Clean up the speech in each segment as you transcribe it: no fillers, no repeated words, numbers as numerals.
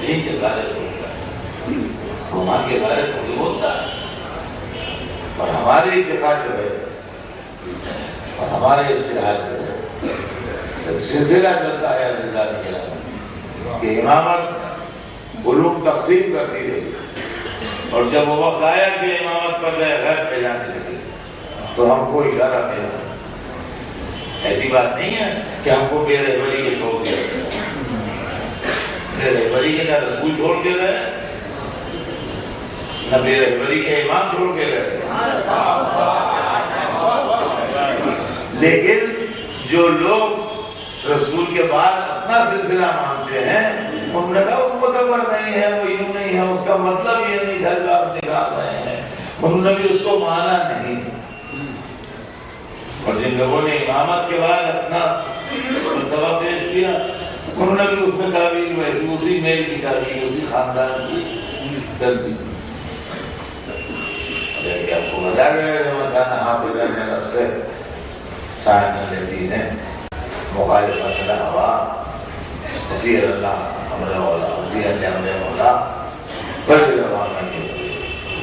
دین کے خارج ہوتا ہے، گمان کے خارج تھوڑی ہوتا ہے۔ اور ہمارے اتحاد جو ہے، اور ہمارے اتحاد جو ہے ایک سلسلہ چلتا ہے عزیزان کرام کہ امامت علوم تقسیم کرتی رہی، اور جب وہ وقت آیا کہ امامت پردہ غیب پہ جانے لگی تو ہم کو اشارہ ملا۔ ایسی بات نہیں ہے کہ ہم کو بے رہبری کے چھوڑ دیا، بے رہبری کے نہ رسول چھوڑ کے گئے، نہ بے رہبری کے امام چھوڑ کے گئے، لیکن جو لوگ رسول کے بعد اپنا سلسلہ مانتے ہیں انہوں نے کہا وہ معتبر نہیں ہے، وہ یوں نہیں ہے، اس کا مطلب یہ نہیں تھا جو آپ نکال رہے ہیں، انہوں نے بھی اس کو مانا نہیں۔ اور جن لوگوں نے امامت کے بعد اپنا مرتبہ پیش کیا انہوں نے بھی اس میں تعبیر ویسی اسی میل کی تعبیر اسی خاندان کی کر دی۔ کہ آپ کو بتا گیا جب کھانا حافظ نے رسے سائن الدین ہے مخالفت الہوا اطیع اللہ امر مولا اطیع اللہ امر مولا بڑی زبان میں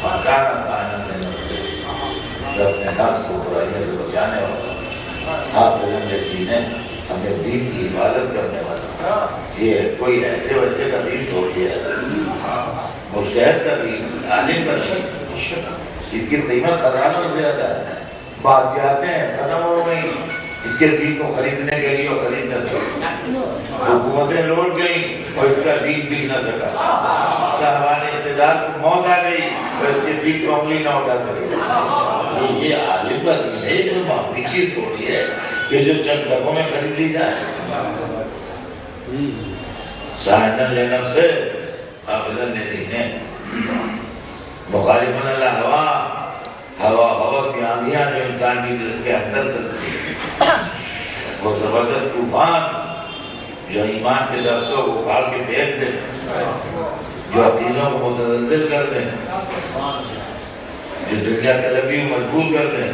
کھانا سائن الدین جو اپنے نفس کو برائیوں سے بچانے والا حافظ الدین ہے، ہمیں دین کی حفاظت کرنے والا۔ یہ کوئی ایسے ویسے کا دین تھوڑی ہے، مجتہد کا دین، عالم کا دین، اس کی قیمت خزانوں سے زیادہ ہے۔ بادشاہتیں ختم ہو گئی اس کے دین کو خریدنے کے لیے، اور خرید نہ سکا، حکومتیں لوٹ گئیں اور اس کا دین بک نہ سکا، صاحبان اقتدار کو موت آ گئی اور اس کے دین کو انگلی نہ اٹھا سکے۔ یہ عالم کا دین ہے، یہ معمولی چیز تھوڑی ہے کہ جو چند ڈبوں میں خرید لی جائے۔ سائنن لنفس سے حافظن دین ہے، مخالفن اللہ ہوا ہوس کی آندھیاں جو انسان کی دل کے اندر چلتی ہے، وہ زبردست طوفان جو ایمان کے درختوں کو اکھاڑ کے پھینک دے، جو عقیدوں کو متزلزل کر دیں، جو دنیا طلبی کو مجبور کر دیں،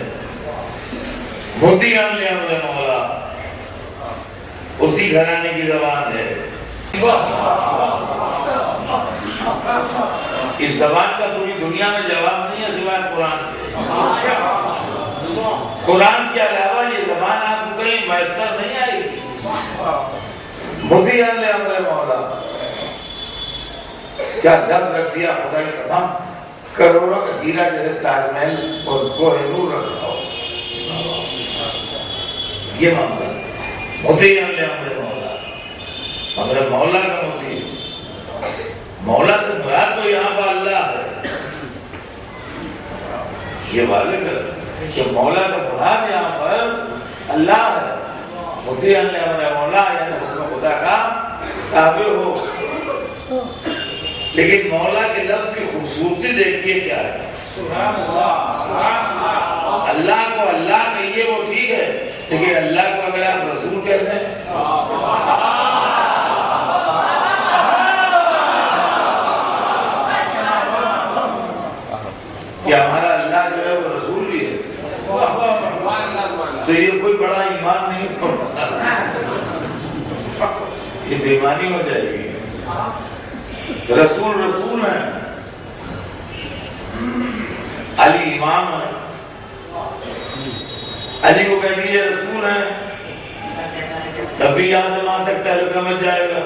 مطیعاً لامر مولا، اسی گھرانے کی زبان ہے۔ اس زبان کا پوری دنیا میں جواب نہیں ہے سوائے قرآن کے۔ قرآن کے علاوہ یہ زبان آپ کو کہیں میسر نہیں آئے گی۔ مطیعاً لامر مولا، کیا لفظ رکھ دیا، خدا کی قسم، کروڑوں کا ہیرا جیسے تاج محل اور کوہ نور رکھا ہو، یہ معاملہ مطیعاً لامر مولا، مگر مولا کا مطیع، مولا سے مراد تو یہاں پر اللہ ہے۔ یہ واضح کر کہ مولا کا مراد یہاں پر اللہ ہے۔ مطیعاً لامر مولا یعنی حکم خدا کا تابع ہو۔ لیکن مولا کے لفظ کی خوبصورتی دیکھیے کیا ہے۔ اللہ کو اللہ کہیے وہ ٹھیک ہے، لیکن اللہ کو اگر آپ رسول کہتے ہیں کہ ہمارا اللہ جو ہے وہ رسول بھی ہے، تو یہ کوئی بڑا ایمان نہیں ہوتا، یہ بےایمانی ہو جائے گی۔ رسول رسول ہیں، علی امام ہیں، علی کو کہہ دیجیے رسول ہیں، کبھی یہاں سے وہاں تک تعلق مت جائے گا۔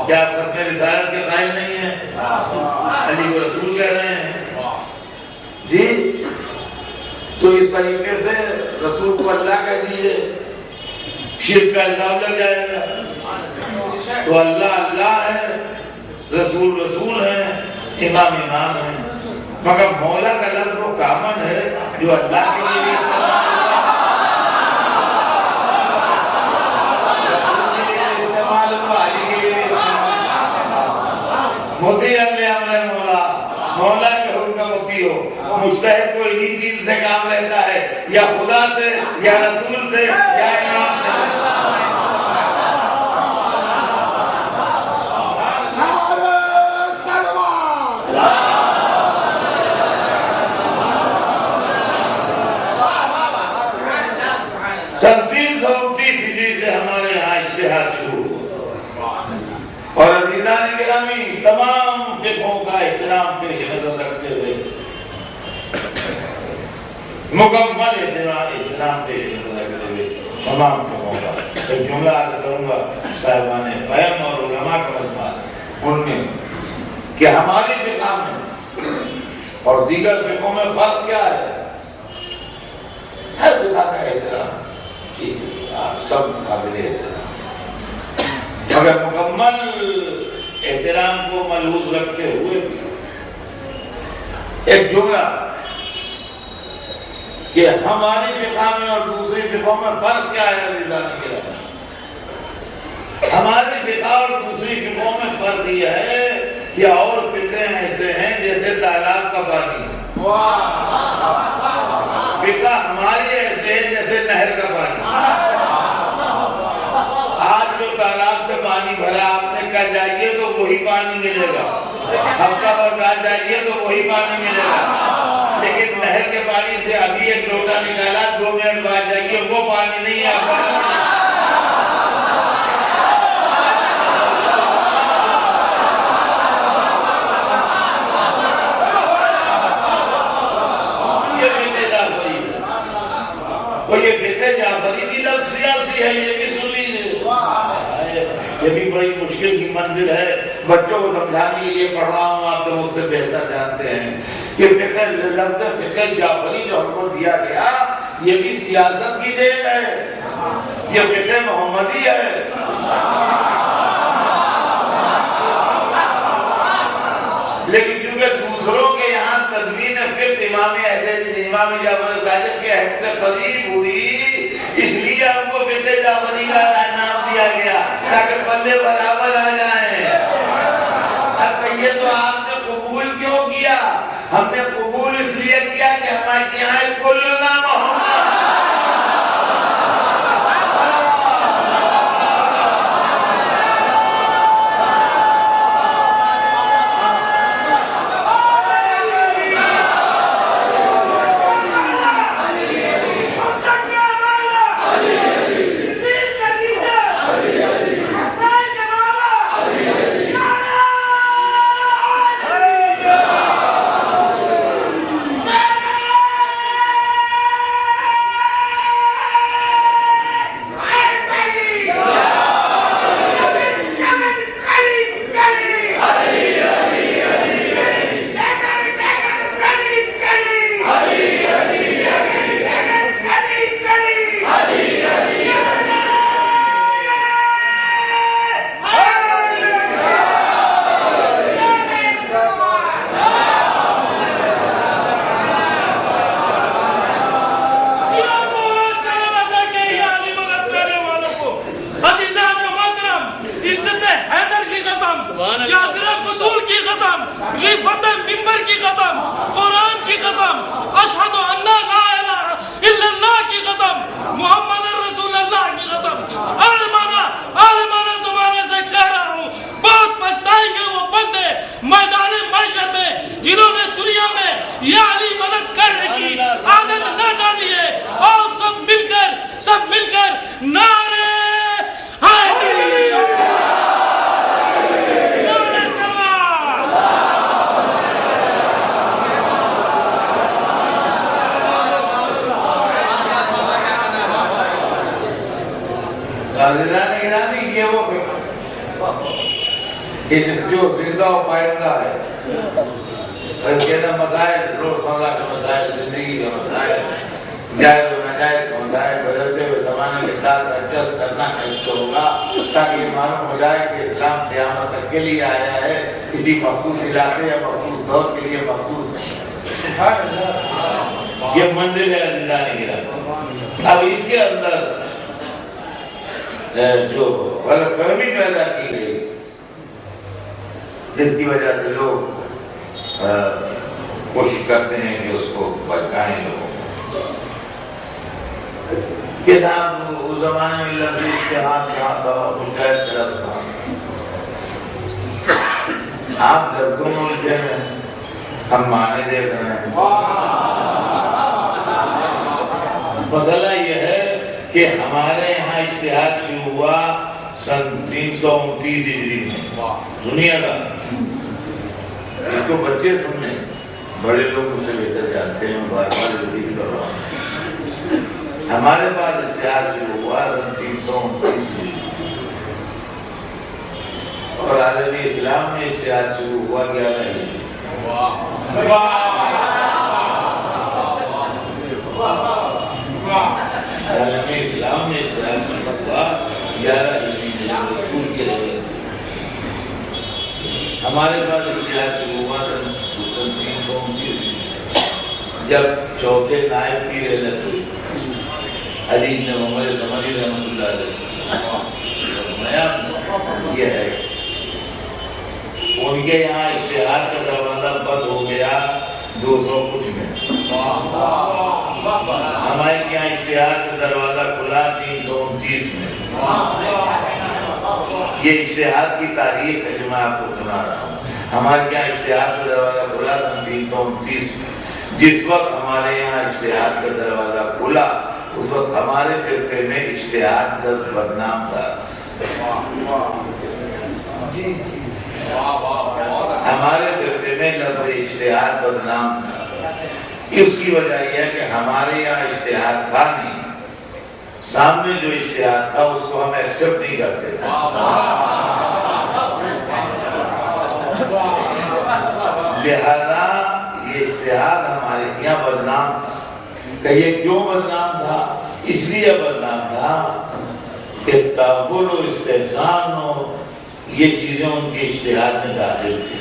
کیا آپ اپنے رسالت کے قائل نہیں ہیں؟ علی کو رسول کہہ رہے ہیں جی، تو اس طریقے سے رسول کو اللہ کہہ دیجیے، شرک کا الزام لگ جائے گا۔ تو اللہ اللہ ہے، رسول رسول ہے، امام امام ہے، مگر مولا کا لفظ وہ کامن ہے جو اللہ کے لیے استعمال ہوا، علی کے لیے مطیعاً لامر مولا، مولا کے حکم کا مطیع ہو۔ مجتہد کو انہی چیز سے کام رہتا ہے، یا خدا سے یا رسول سے یا امام سے۔ سن 329 ہجری سے ہمارے یہاں اجتہاد شروع ہوا، اور عزیزان عزیزان گرامی، تمام فقہوں کا احترام پیش نظر رکھتے ہوئے مکمل احترام پیش نظر رکھتے ہوئے تمام فقہوں کا ایک جملہ عرض کروں گا صاحبان فہم اور علماء کا مجموعہ ان میں کہ ہماری فقہ میں اور دیگر فقہوں میں فرق کیا ہے؟ ہر فقہ کا احترام ٹھیک ہے، آپ سب قابل احترام، مگر مکمل احترام کو ملحوظ رکھتے ہوئے بھی ایک جملہ کہ ہماری فقہ میں اور دوسری فقہوں میں فرق کیا ہے عزیزان گرامی؟ ہماری فقہ اور دوسری فقہوں میں فرق یہ ہے کہ اور فقہ ایسے ہیں جیسے تالاب کا پانی ہے، فقہ ہماری ایسے ہیں جیسے نہر کا پانی۔ آج جو تالاب سے پانی بھرا آپ نے کہا جائیے تو وہی پانی ملے گا، ہفتہ بھر بعد جائیے تو وہی پانی ملے گا، لیکن نہر کے پانی سے ابھی ایک لوٹا نکالا 2 منٹ بعد جائیے وہ پانی نہیں ہے۔ یہ فقہ جعفری کی لفظ سیاسی ہے، یہ بھی سن لیجیے، یہ بھی بڑی مشکل کی منزل ہے، بچوں کو سمجھانے کے لیے پڑھ رہا ہوں، آپ تو مجھ سے بہتر جانتے ہیں کہ فقہ لفظ فقہ جعفری جو ہم کو دیا گیا یہ بھی سیاست کی دین ہے، یہ فقہ محمدی ہے۔ لیکن کیونکہ دوسروں کے یہاں تدوین فقہ امام جعفر صادق کے عہد سے قریب ہوئی، اس لیے ہم کو فقہ جعفری کا نام دیا گیا تاکہ پلے برابر آ جائیں۔ اب کہیے تو آپ نے قبول کیوں کیا؟ ہم نے قبول اس لیے کیا کہ ہمارے یہاں کلنا محمد، جو زندہ و پائندہ ہے، مسائل روزمرہ کے مسائل، زندگی کے مسائل، جائز و ناجائز کے مسائل، بدلتے ہوئے زمانے کے ساتھ ایڈجسٹ کرنا کیسے ہوگا تاکہ یہ معلوم ہو جائے کہ اسلام قیامت تک کے لیے آیا ہے، کسی مخصوص علاقے یا مخصوص دور کے لیے مخصوص نہیں ہے۔ یہ منزل ہے عزیزان گرامی۔ اب اس کے اندر جو غلط فہمی پیدا کی گئی جس کی وجہ سے لوگ کوشش کرتے ہیں کہ اس کو بچائیں لوگوں کہ صاحب اس زمانے میں لفظ اشتہاد کہاں تھا، مجاہد طرف تھا، آپ لفظوں میں الجھے ہیں، ہم معنی دیکھ رہے ہیں۔ مسئلہ یہ ہے کہ ہمارے یہاں اجتہاد شروع ہوا سن 329 ہجری میں دنیا کا، اس کو بچے سن لیں، بڑے لوگ اسے بہتر جانتے ہیں، بار بار ریپیٹ کر رہا ہوں۔ ہمارے پاس اشتہار شروع ہوا سن 329 ہجری اور عالمی اسلام میں اشتہار شروع ہوا 11 ہجری۔ عالمی اسلام میں اشتہار شروع ہوا 11 ہجری رسول کے لئے۔ ہمارے پاس اشتہار شروع ہوا سن 329 جب چوتھے نائب کی رحلت ہوئی علی بن محمد زمانی رحمۃ اللہ علیہ، یہ ہے ان کے یہاں اشتہار کا دروازہ بند ہو گیا 200 کچھ میں، ہمارے یہاں اشتہار کا دروازہ کھلا 329 میں۔ یہ اشتہار کی تاریخ ہے جو میں آپ کو سنا رہا ہوں۔ ہمارے یہاں اشتہار کا دروازہ کھلا سن 329 میں۔ جس وقت ہمارے یہاں اشتہار کا دروازہ کھلا اس وقت ہمارے فرقے میں اشتہار لفظ بدنام تھا۔ ہمارے فرقے میں لفظ اشتہار بدنام تھا۔ اس کی وجہ یہ ہے کہ ہمارے یہاں اشتہار تھا نہیں، سامنے جو اشتہار تھا اس کو ہم ایکسپٹ نہیں کرتے تھے۔ لہذا یہ اشتہار ہمارے یہاں بدنام تھا۔ کہ یہ کیوں بدنام تھا؟ اس لیے بدنام تھا کہ تغفل و استحسان و یہ چیزیں ان کے اشتہار میں داخل تھی۔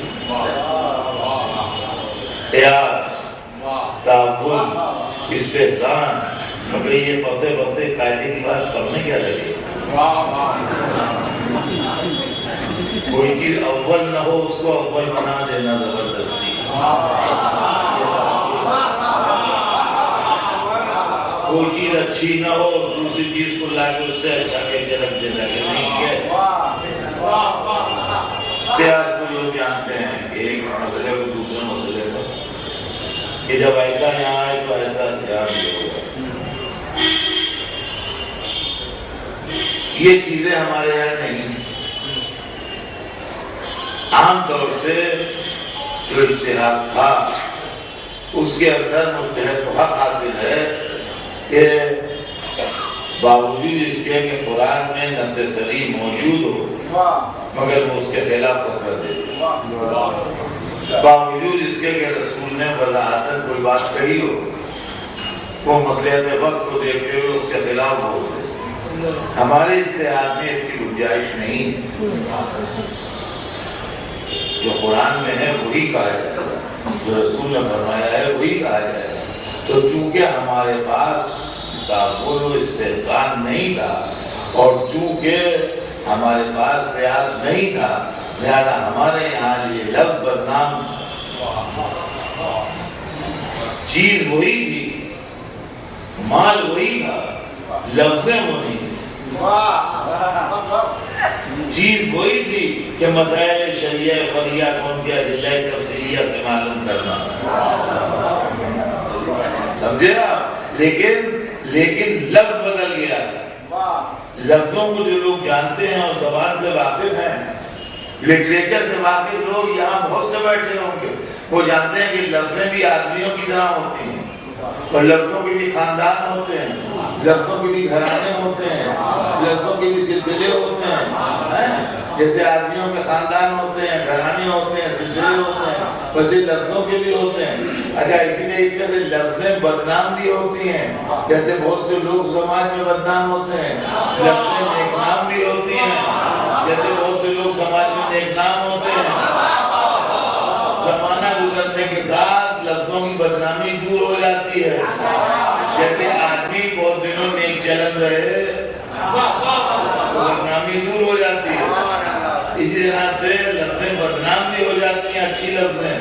قیاس، تغفل، استحسان، مگر یہ پڑھتے پڑھتے قاعدے کی بات پڑھنے کیا لگے؟ کوئی چیز اول نہ ہو اس کو اول بنا دینا زبردستی۔ کوئی چیز اچھی نہ ہو دوسری چیز کو لا کے اس سے اچھا کہہ کے رکھ دینا کہ نہیں کیا۔ قیاس کو لوگ جانتے ہیں کہ ایک مسئلے کو دوسرے مسئلے کو کہ جب ایسا یہاں آئے تو ایسا یہاں بھی ہوگا۔ یہ چیزیں ہمارے یہاں نہیں تھی۔ عام طور سے جو اجتہاد تھا اس کے اندر مجتہد کو حق حاصل ہے کہ باوجود اس کے کہ قرآن میں نص صریح موجود ہو مگر وہ اس کے خلاف فتویٰ دے دے، باوجود اس کے کہ رسول نے وضاحتاً کوئی بات کہی ہو وہ مصلحت وقت کو دیکھتے ہوئے اس کے خلاف بول دے۔ ہمارے اجتہاد میں اس کی گنجائش نہیں ہے۔ جو قرآن میں ہے وہی کہا جائے گا، جو رسول نے فرمایا ہے وہی کہا جائے گا۔ تو چونکہ ہمارے پاس تغفل و استحسان نہیں تھا اور چونکہ ہمارے پاس قیاس نہیں تھا لہذا ہمارے یہاں یہ لفظ بدنام تھا۔ چیز وہی تھی، مال وہی تھا، لفظیں وہ نہیں تھی۔ چیز وہی تھی کہ مسائل شریعہ فریہ کون کیا ادلہ تفسیریہ سے معلوم کرنا، سمجھے آپ؟ لیکن لفظ بدل گیا۔ لفظوں کو جو لوگ جانتے ہیں اور زبان سے واقف ہیں، لٹریچر سے واقف لوگ یہاں بہت سے بیٹھے ہوں گے، وہ جانتے ہیں کہ لفظیں بھی آدمیوں کی طرح ہوتی ہیں اور لفظوں کے بھی خاندان ہوتے ہیں، لفظوں کے بھی گھرانے ہوتے ہیں، لفظوں کے بھی سلسلے ہوتے ہیں۔ جیسے آدمیوں کے خاندان ہوتے ہیں، گھرانے ہوتے ہیں، سلسلے ہوتے ہیں، ویسے لفظوں کے بھی ہوتے ہیں۔ اچھا اسی طریقے سے لفظیں بدنام بھی ہوتی ہیں، جیسے بہت سے لوگ سماج میں بدنام ہوتے ہیں۔ لفظیں نیکنام بھی ہوتی ہیں، جیسے بہت سے لوگ سماج میں نیکنام ہوتے ہیں۔ زمانہ گزرنے کے ساتھ لفظوں کی بدنامی دور ہو جاتی ہے۔ جیسے آدمی بہت دنوں نیک چلن رہے تو بدنامی دور ہو جاتی ہے، اسی طرح سے لفظیں بدنام بھی ہو جاتی ہیں، اچھی لفظیں۔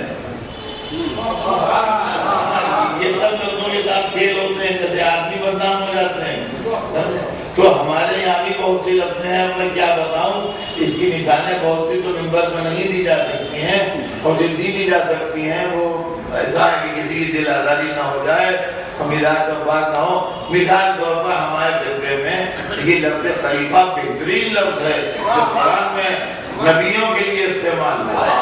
یہ سب لفظوں کے ساتھ کھیل ہوتے ہیں، جیسے آدمی بدنام ہو جاتے ہیں۔ تو ہمارے یہاں بھی بہت سی لفظیں ہیں، میں کیا بتاؤں، اس کی مثالیں بہت سی تو منبر میں نہیں دی جا سکتی ہیں، اور جو دی بھی جا سکتی ہیں وہ ایسا ہے کہ کسی کی دل آزاری نہ ہو جائے مزاج پر بات نہ ہو. مثال طور پر ہمارے فرقے میں یہ لفظ خلیفہ بہترین لفظ ہے جو قرآن میں نبیوں کے لیے استعمال ہوا ہے.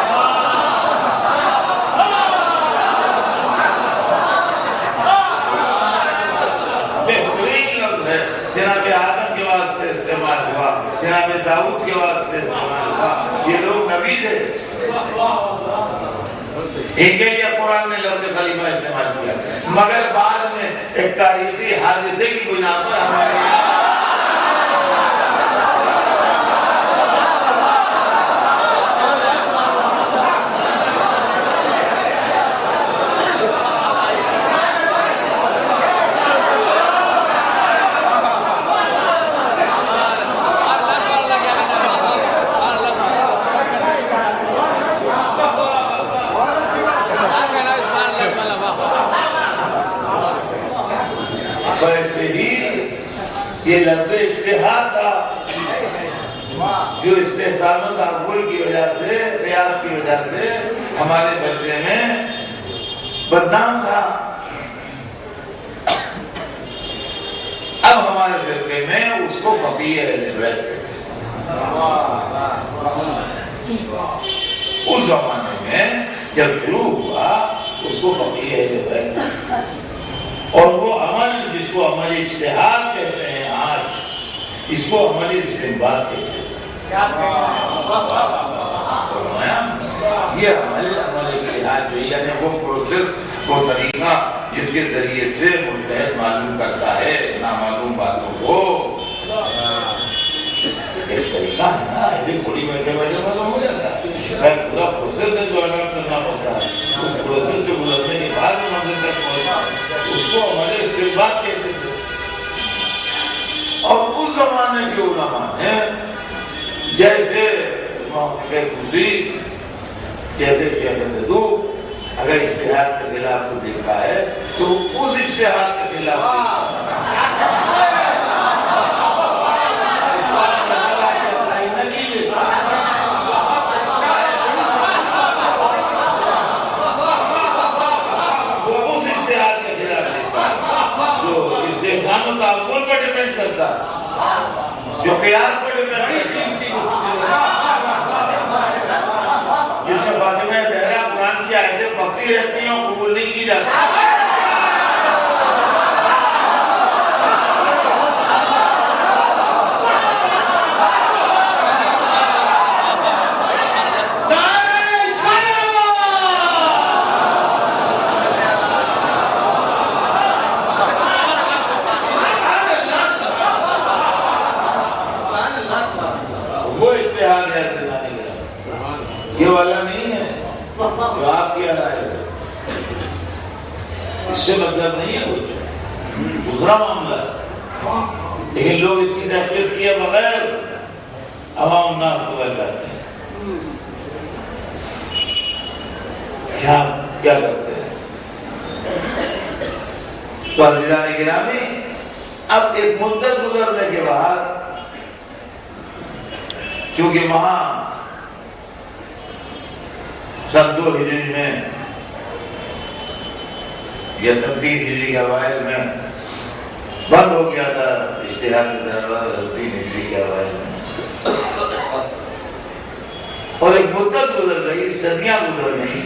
بہترین لفظ ہے. جناب آدم کے واسطے استعمال ہوا, جناب داؤد کے واسطے استعمال ہوا. یہ لوگ نبی تھے, ان کے لیے قرآن نے لفظ خلیفہ استعمال کیا. مگر بعد میں ایک تاریخی حادثے کی بنا پر ہمارے یہ لفظ اجتہاد تھا جو استحسان و تعقل کی وجہ سے, قیاس کی وجہ سے ہمارے فرقے میں بدنام تھا. اب ہمارے فرقے میں اس کو فقیہ اہل بیت کہتے ہیں. اس زمانے میں جب شروع ہوا اس کو فقیہ اہل بیت, اور وہ عمل جس کو عمل اجتہاد کہتے ہیں آج, اس کو عمل استنباط کہتے ہیں. یہ عمل اجتہاد جو یعنی وہ پروسیس, وہ طریقہ جس کے ذریعے سے مجتہد معلوم کرتا ہے نامعلوم باتوں کو. ایک طریقہ ہے نا, ایسے تھوڑی بیٹھے بیٹھے معلوم ہو جاتا ہے. پورا پروسیس ہے جو الگ کرنا پڑتا ہے. اس پروسیس سے گزرنے کے بعد منزل تک پہنچنا, اس کو ہمارے استنباط کہتے تھے. اور اس زمانے کے علماء نے جیسے محقق خوشی, جیسے شیخ صدوق, اگر اجتہاد کے خلاف کو دیکھا ہے تو اس اجتہاد کے خلاف تعقل پر ڈیپینڈ کرتا ہے, جو قیاس پر ڈیپینڈ کرتا ہے. جس میں فاطمہ زہرا قرآن کی آیتیں پکتی رہتی ہیں اور قبول نہیں کی جاتی. یہ والا نہیں ہے جو آپ کیا رائے ہے, اس سے مطلب نہیں ہے کچھ دوسرا معاملہ ہے. لیکن لوگ اس کی تحقیق کیے بغیر عوام الناس کو بل جاتے ہیں. کیا کرتے ہیں؟ تو عزیزان گرامی, اب ایک مدت گزرنے کے بعد چونکہ وہاں سن 2 ہجری میں یا سن 3 ہجری کے اوائل میں بند ہو گیا تھا اجتہاد کا دروازہ, سن 3 ہجری کے اوائل میں, اور ایک مدت گزر گئی, صدیاں گزر گئی,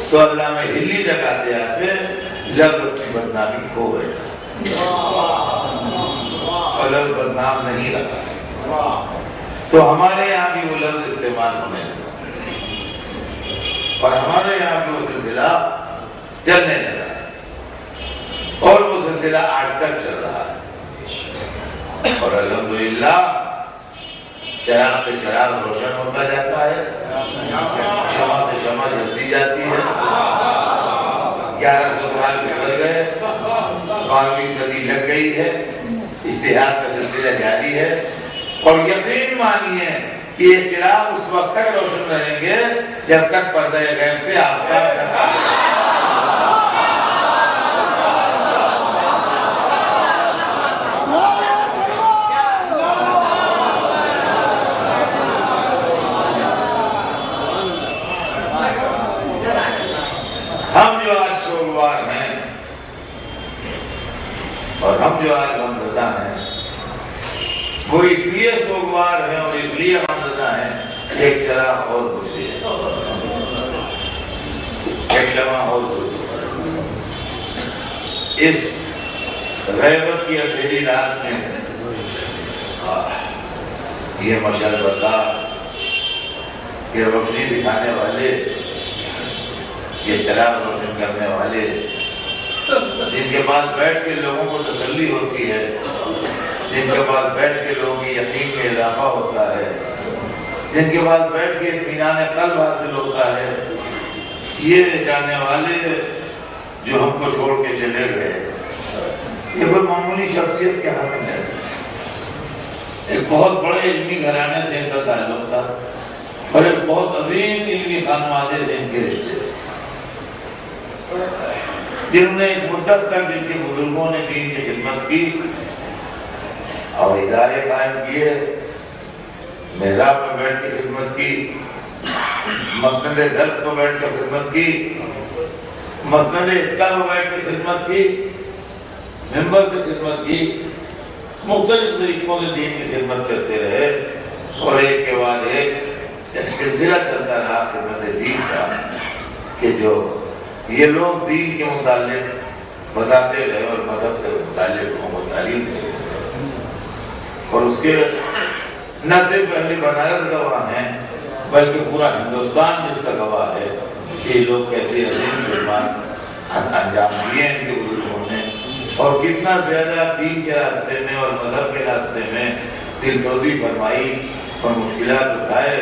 تو علامہ ہلی تک آتے آتے لفظ اپنی بدنامی کھو بیٹھا اور لفظ بدنام نہیں رکھا. تو ہمارے یہاں بھی وہ لفظ استعمال ہونے لگا اور ہمارے یہاں بھی وہ سلسلہ چلنے لگا, اور وہ سلسلہ آج تک چل رہا ہے. اور الحمدللہ چراغ سے چراغ روشن ہوتا جاتا ہے, شمع سے شمع جلتی جاتی ہے. 1100 سال گزر گئے, 12ویں صدی لگ گئی ہے, اجتہاد کا سلسلہ جاری ہے. اور یقین مانیے کہ یہ چراغ اس وقت تک روشن رہیں گے جب تک پردہ غیب سے آفتاب کا ہم جو آج ایک چراغ اور بجھے، ایک لمحہ اور بجھے۔ اس غیبت کی اندھیری رات میں یہ مشعل بردار، یہ روشنی دکھانے والے، یہ چراغ روشن کرنے والے، جن کے پاس بیٹھ کے لوگوں کو تسلی ہوتی ہے، جن کے پاس بیٹھ کے لوگوں کی یقین میں اضافہ ہوتا ہے، جن کے پاس بیٹھ کے اطمینان قلب حاصل ہوتا ہے، یہ جاننے والے جو ہم کو چھوڑ کے چلے گئے، یہ کوئی معمولی شخصیت کے حامل ہے۔ ایک بہت بڑے علمی گھرانے سے ان کا تعلق تھا اور ایک بہت عظیم علمی خانوادے سے ان کے رشتے تھے، جنہوں نے ایک مدت تک جن کے بزرگوں نے دین کی خدمت کی اور ادارے قائم کیے، محراب میں بیٹھ کے خدمت کی، مسند درس پر بیٹھ کے خدمت کی، مسند افتاء پر بیٹھ کے خدمت کی، ممبر سے خدمت کی، مختلف طریقوں سے دین کی خدمت کرتے رہے اور ایک کے بعد ایک سلسلہ چلتا رہا خدمت دین کا، کہ جو یہ لوگ دین کے متعلق بتاتے رہے اور مذہب سے متعلق لوگوں کو تعلیم دے رہے، اور اس کے نہ صرف اہل بنارس گواہ ہیں بلکہ پورا ہندوستان جس کا گواہ ہے کہ یہ لوگ کیسے عظیم فرمان انجام دیے ان کے بزرگوں نے، اور کتنا زیادہ دین کے راستے میں اور مذہب کے راستے میں دل سوزی فرمائی اور مشکلات اٹھائے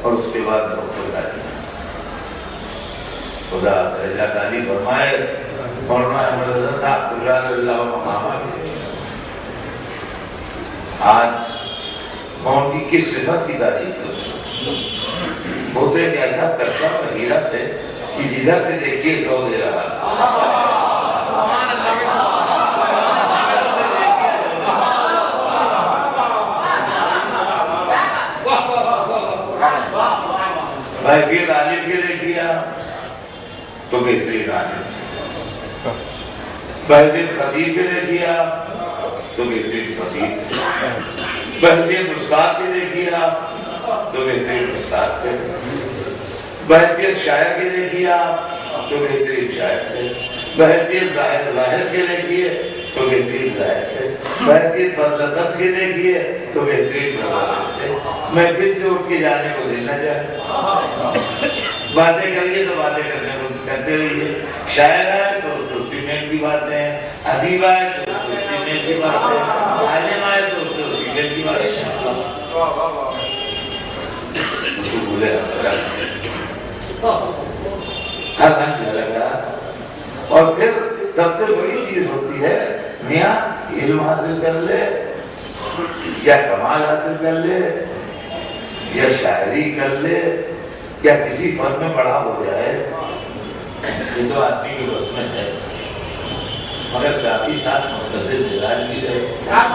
اور اس کے بعد موقع دی۔ خدا درجہ تعالی فرمائے مولانا احمد حضرت عبداللہ اللہ مقامہ کے۔ آج میں ان کی کس صفت کی تعریف کروں؟ وہ تو ایک ایسا ترقہ وغیرہ تھے کہ جدھر سے دیکھیے سو دے رہا۔ بحثیت عالم کے لئے کیا تو بہترین عالم تھے، بحثیت خطیب کے لئے کیا تو بہترین خطیب تھے، بحثیت استاد کے لئے کیا تو بہترین استاد تھے، بحثیت شاعر کے لئے کیا تو بہترین شاعر تھے، بحثیت ظاہر کے لئے کیے تو بہترین ظاہر تھے، بحثیت بدلسط کے لئے کیے تو بہترین بدلسط تھے۔ محفل سے اٹھ کے جانے کو دل نہ چاہے، باتیں کریے تو باتیں کرتے رہیے، شاعر آئے تو اس سے سیمنٹ کی باتیں ہیں، ادیب آئے تو اس سے سیمنٹ کی باتیں ہیں، عالم آئے تو اس سے سیمنٹ کی باتیں ہیں۔ تو بولے ہر رنگ لگ رہا، اور پھر سب سے بڑی چیز ہوتی ہے میاں علم حاصل کر لے یا کمال حاصل کر لے یا شاعری کر لے یا کسی فن میں بڑا ہو جائے، یہ تو آدمی کی بس میں ہے، مگر ساتھ ہی ساتھ متصل مزاج بھی رہے، ساتھ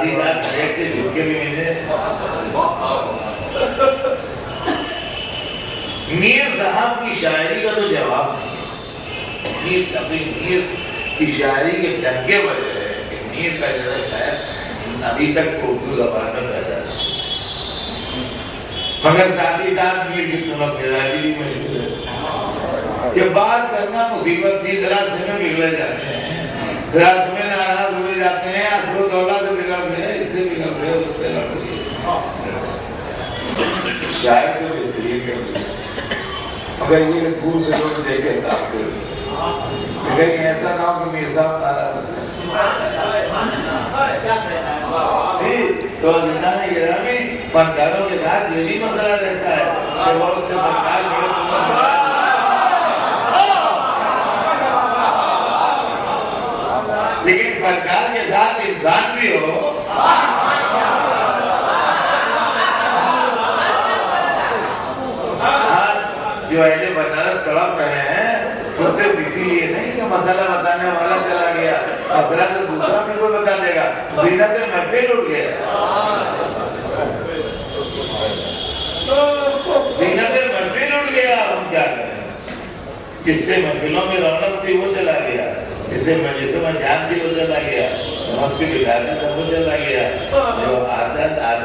ہی ساتھ ایک سے جھک کے بھی ملے۔ میر صاحب کی شاعری کا تو جواب نہیں، میر تقی میر کی شاعری کے ڈنکے بجے رہے کہ میر کا جذب ہے ابھی تک اردو زبان میں پیدا نہیں، مگر ساتھ ہی ساتھ میر کی تمک مزاجی بھی مشہور ہے۔ یہ بات کرنا مصیبت تھی، ذرا سے میں بگڑے جاتے ہیں، ذرا سے میں ناراض ہوئے جاتے ہیں، اثر دولہ سے بگڑ گئے، اس سے بگڑ گئے، اس سے لڑ گئے۔ شاعر کو بہترین کر مگر یہ دور سے لوگ دیکھے کافر، لیکن ایسا نہ ہو کہ میر صاحب ناراض ہوتے جی۔ تو عزیزان گرامی، فنکاروں کے ساتھ یہ بھی مسئلہ رہتا ہے، شہور سے فنکار بڑے لیکن فنکار کے ساتھ انسان بھی ہو۔ جو اہل بنارس تڑپ رہے ہیں وہ صرف اسی لیے نہیں کہ مسئلہ بتانے والا چلا گیا، مسئلہ تو دوسرا بھی کوئی بتا دے گا، زینت محفل اٹھ گیا، زینت محفل اٹھ گیا، ہم کیا کریں؟ جس سے محفلوں میں رونق تھی وہ چلا گیا، جس سے مجلسوں میں جان تھی وہ چلا گیا، مسجد بٹھانے تھا وہ چلا گیا، جو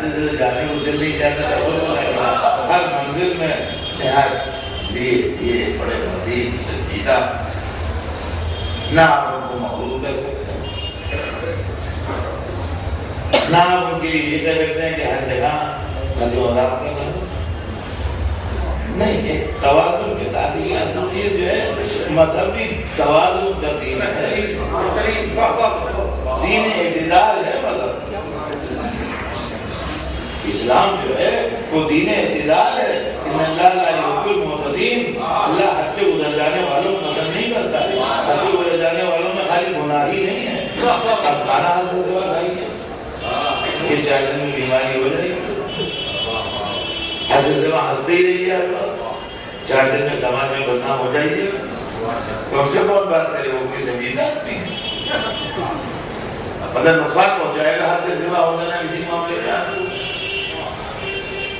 جاتے تھے جانے کو دل نہیں چاہتا تھا وہ لگا ہر منزل میں نہایت یہ بڑے مزید سنجیدہ نہ آپ ان کو مغلوب کر سکتے ہیں نہ آپ ان کے لیے یہ کہہ سکتے ہیں کہ ہر جگہ نظر و انداز کرنا نہیں. یہ توازن کے تعلیم یہ جو ہے مذہبی توازن کا دین ہے, دین اعتدال ہے. مذہب اسلام جو ہے وہ دین اعتدال ہے. ان اللہ لا یحب المعتدین, اللہ حد سے گزر جانے والوں کو پسند نہیں کرتا. حد سے گزر جانے والوں میں خالی گناہ ہی نہیں ہے, اب کھانا حد سے زیادہ کھائیے یہ 4 دن میں بیماری ہو جائے گی. حد سے زیادہ ہنستے ہی رہیے آپ 4 دن میں سماج میں بدنام ہو جائیے. تو ہم سے کون بات کرے, وہ کوئی سنجیدہ آدمی ہے. مطلب نقصان پہنچائے گا حد سے زیادہ ہو جانا کسی معاملے میں.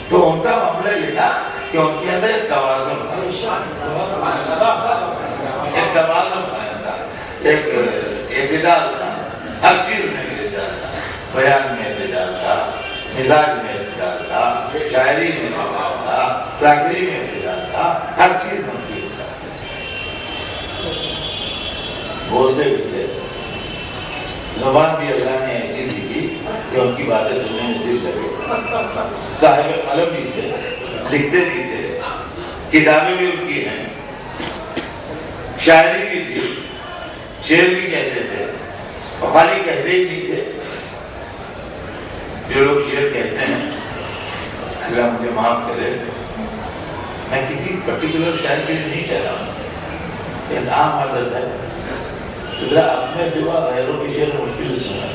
تو ان کا معاملہ یہ تھا کہ ان کے اندر ایک توازن تھا, ایک توازن تھا, ایک اعتدال تھا. ہر چیز میں اعتدال تھا, بیان میں اعتدال تھا, مزاج میں اعتدال تھا, شاعری میں اعتدال تھا, ذاکری میں اعتدال تھا, ہر چیز میں اعتدال تھا. بولتے بھی تھے, زبان بھی اللہ نے ایسی دی کہ ان کی باتیں سننے میں دل لگے. صاحب قلم بھی تھے, لکھتے بھی تھے, کتابیں بھی ان کی ہیں, شاعری بھی تھی, شعر بھی کہتے تھے, اور خالی کہتے ہی نہیں تھے. جو لوگ شعر کہتے ہیں اللہ مجھے معاف کرے, میں کسی پرٹیکولر شاعر کے لیے نہیں کہہ رہا ہوں, یہ عام عادت ہے. اپنے سوا غیروں کی شعر مشکل سے سنا ہے.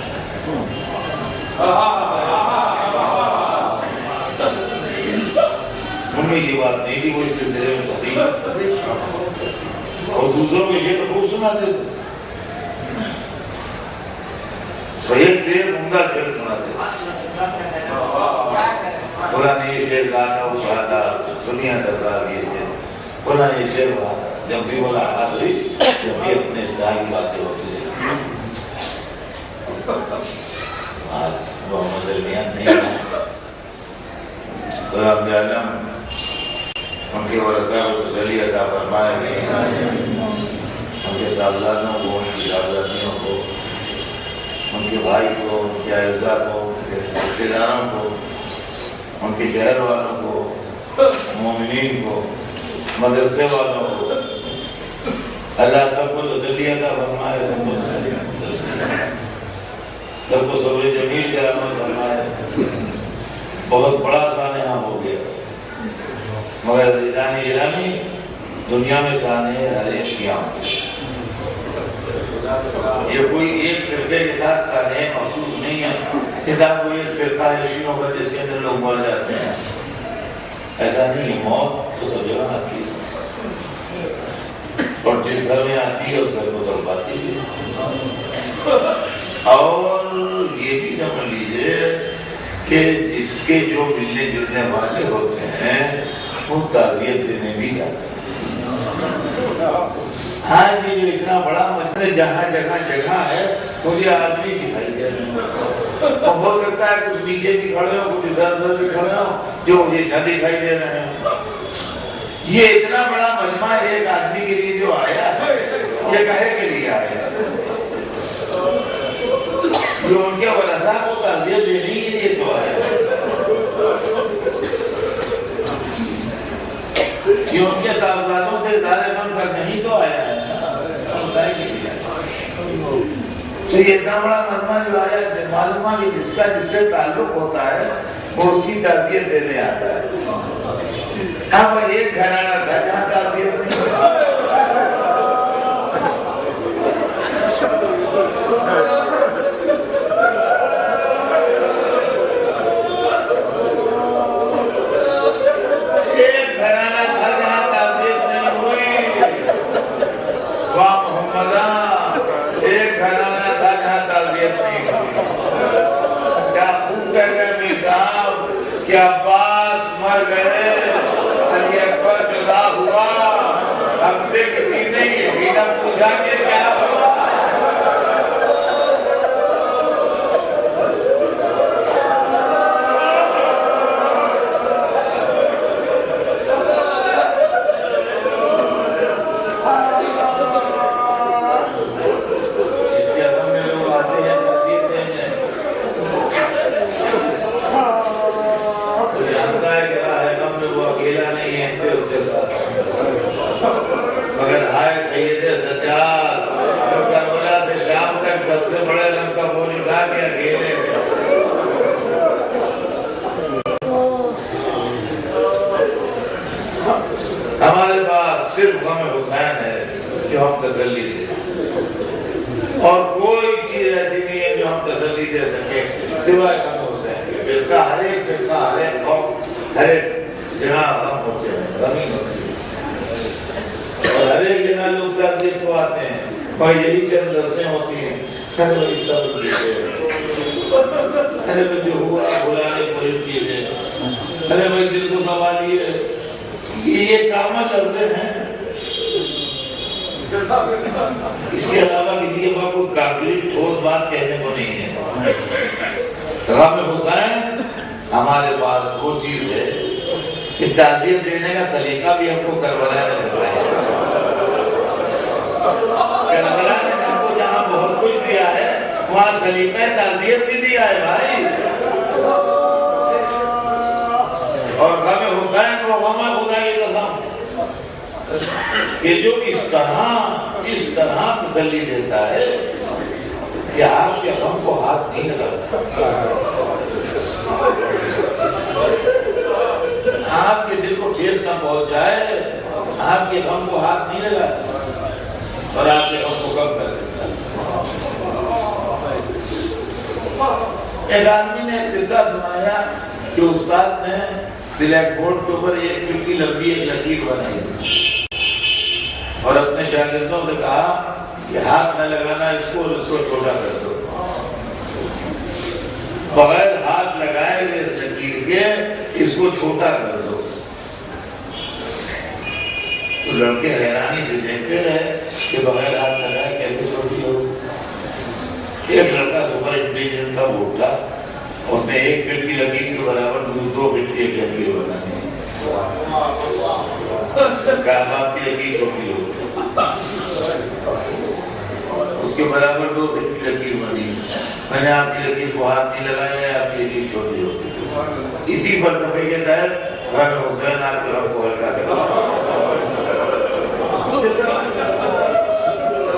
ان میں یہ بات نہیں تھی, وہ اس سلسلے میں سبھی اور دوسروں کے شعر خوب سناتے تھے. ایک سے عمدہ شعر سناتے تھے. فلاں نے یہ شعر کہا تھا, وہ کہا تھا, سنیا دربار یہ تھے, فلاں یہ شعر کہا تھا. جب بھی ملاقات ہوئی جب بھی اپنے اصلاح کی باتیں ہوتی رہی. آج محمد المیان نہیں ہے, غلام عالم ان کے ورثہ کو تسلی عطا فرمائے, ان کے صاحبزادوں کو, ان کی صاحبزادیوں کو, ان کے بھائی کو, ان کے اعزاء کو, ان کے رشتہ داروں کو, ان کے شہر والوں کو, مومنین کو, مدرسے والوں کو, اللہ سب کو تسلی عطا فرمائے, سب کو صبر جمیل کرامت فرمائے. بہت بڑا سانحہ ہو گیا, مگر عزیزان گرامی دنیا میں سانحے ہر ایک کی آمد. یہ کوئی ایک فرقے کے ساتھ سانحے محسوس نہیں ہے. کتاب کوئی ایک فرقہ ہے شیعوں کا جس کے اندر لوگ مر جاتے ہیں, ایسا نہیں ہے. موت تو سب جگہ آتی ہے, اور جس گھر میں آتی ہے اس گھر کو تڑ پاتی ہے. اور یہ بھی سمجھ لیجیے کہ جس کے جو ملنے جلنے والے ہوتے ہیں وہ تعزیت دینے بھی جاتے ہیں. ہاں جی, جو اتنا بڑا مجمع جہاں جگہ جگہ ہے مجھے آدمی دکھائی دے رہے ہیں. ہو سکتا ہے کچھ نیچے بھی کھڑے ہوں, کچھ ادھر ادھر بھی کھڑے ہوں جو مجھے نہ دکھائی دے رہے ہیں. یہ اتنا بڑا مجمع ایک آدمی کے لیے جو آیا ہے, یہ کہے کے لیے آیا ہے, جو ان کے ورثہ کو تعزیت دینے کے لیے تو آیا ہے, جو ان کے صاحبزادوں سے اظہار غم کرنے ہی تو آیا ہے. تو یہ اتنا بڑا مجمع جو آیا ہے, معلوم ہے کہ جس سے تعلق ہوتا ہے وہ اس کی تعزیت دینے آتا ہے. اب ایک گھرانہ تھا جہاں تعزیت نہیں ہوتا. ایک گھرانہ تھا جہاں تعزیت نہیں ہوئی. واہ محمدہ, ایک گھرانہ تھا جہاں تعزیت نہیں ہوئی. کیا خوب کہہ گئے میر صاحب کہ عباس مر گئے, علی اکبر جدا ہوا, ہم سے کسی نے یہ بھی نہ پوچھا کہ کیا ہوا. فرقہ ہر ایک قوم ہر ایک جگہ غم ہوتے ہیں، غمی ہوتی ہے، اور ہر ایک جگہ لوگ تعزیت کو آتے ہیں، اور یہی چند لفظیں ہوتی ہیں، ہر وہی سب دیتے ارے میں جو ہوا بلانے پوری چیزیں، ارے میں دل کو سنبھالیے، یہ کامل لفظیں ہیں، اس کے علاوہ کسی کے پاس کوئی کانکریٹ ٹھوس بات کہنے کو نہیں ہے۔ غم حسین ہمارے پاس وہ چیز ہے کہ تعزیت دینے کا سلیقہ بھی ہم کو کربلا میں دکھایا ہے۔ کربلا نے ہم کو جہاں بہت کچھ دیا ہے وہاں سلیقہ تعزیت بھی دیا ہے بھائی، اور غم حسین کو غم خدا کی قسم کہ جو اس طرح تسلی دیتا ہے کہ آپ کے غم کو ہاتھ نہیں لگاتا، آپ کے دل کو ٹھیس نہ پہنچ جائے، آپ کے غم کو ہاتھ نہیں لگاتا اور آپ کے غم کو کم کر دیتا ہے۔ ایک آدمی نے ایک قصہ سنایا کہ استاد نے بلیک بورڈ کے اوپر 1 فٹ کی لمبی ایک لکیر بنائی اور اپنے شاگردوں سے کہا کہ ہاتھ نہ لگانا اس کو اور اس کو چھوٹا کر دو، بغیر ہاتھ لگائے ہوئے اس لکیر کے اس کو چھوٹا کر دو۔ تو لڑکے حیرانی سے دیکھتے رہے کہ بغیر ہاتھ لگائے کیسے چھوٹی ہو۔ ایک لڑکا سپر انٹیلیجنٹ تھا، وہ اٹھا، اس نے 1 فٹ کی لکیر کے برابر 2 فٹ کی ایک لکیر بنانی، کہا باپ کی لکیر چھوٹی ہو، اس کے برابر 2 فٹ کی لکیر بنی، میں نے آپ کی لکیر کو ہاتھ نہیں لگایا، آپ کی لکیر چھوٹی ہوتی۔ اسی فلسفے کے تحت غم حسین آپ کے غم کو ہلکا کرتا۔